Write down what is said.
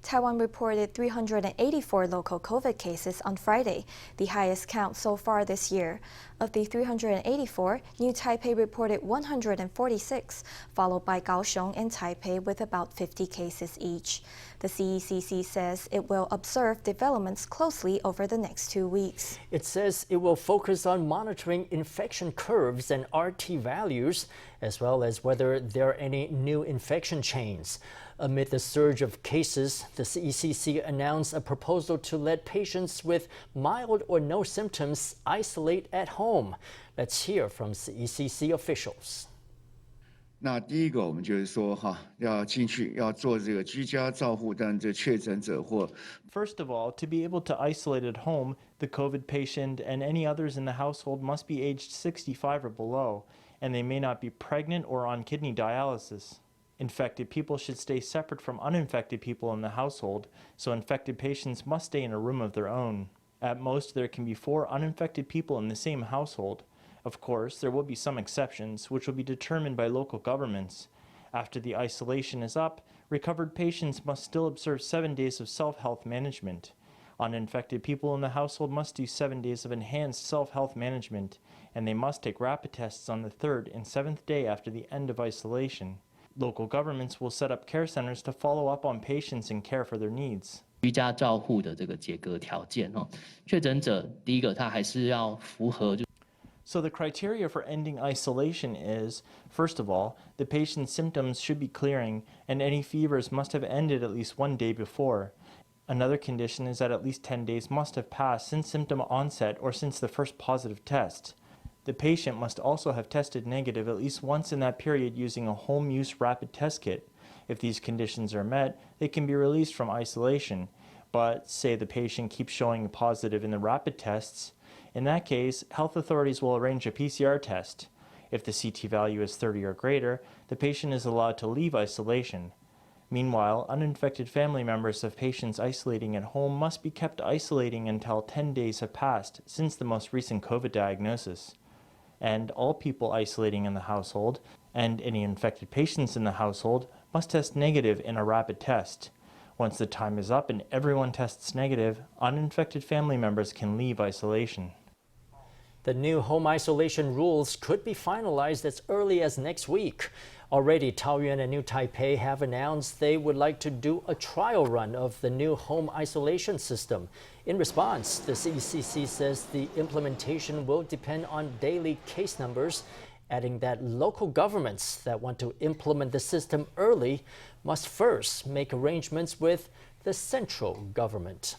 Taiwan reported 384 local COVID cases on Friday, the highest count so far this year. Of the 384, New Taipei reported 146, followed by Kaohsiung and Taipei with about 50 cases each. The CECC says it will observe developments closely over the next 2 weeks. It says it will focus on monitoring infection curves and RT values, as well as whether there are any new infection chains. Amid the surge of cases, the CECC announced a proposal to let patients with mild or no symptoms isolate at home. Let's hear from CECC officials. 那第一个，我们就是说，要进去要做这个居家照护，但这确诊者或 First of all, to be able to isolate at home, the COVID patient and any others in the household must be aged 65 or below, and they may not be pregnant or on kidney dialysis. Infected people should stay separate from uninfected people in the household, so infected patients must stay in a room of their own. At most, there can be 4 uninfected people in the same household. Of course, there will be some exceptions, which will be determined by local governments. After the isolation is up, recovered patients must still observe 7 days of self-health management. Uninfected people in the household must do 7 days of enhanced self-health management, and they must take rapid tests on the 3rd and 7th day after the end of isolation. Local governments will set up care centers to follow up on patients and care for their needs. 居家照护的这个解隔条件确诊者第一个他还是要符合 So the criteria for ending isolation is, first of all, the patient's symptoms should be clearing and any fevers must have ended at least 1 day before. Another condition is that at least 10 days must have passed since symptom onset or since the first positive test. The patient must also have tested negative at least once in that period using a home-use rapid test kit. If these conditions are met, they can be released from isolation. But say the patient keeps showing positive in the rapid tests, in that case, health authorities will arrange a PCR test. If the CT value is 30 or greater, the patient is allowed to leave isolation. Meanwhile, uninfected family members of patients isolating at home must be kept isolating until 10 days have passed since the most recent COVID diagnosis. And all people isolating in the household, and any infected patients in the household, must test negative in a rapid test. Once the time is up and everyone tests negative, uninfected family members can leave isolation. The new home isolation rules could be finalized as early as next week. Already, Taoyuan and New Taipei have announced they would like to do a trial run of the new home isolation system. In response, the CECC says the implementation will depend on daily case numbers, adding that local governments that want to implement the system early must first make arrangements with the central government.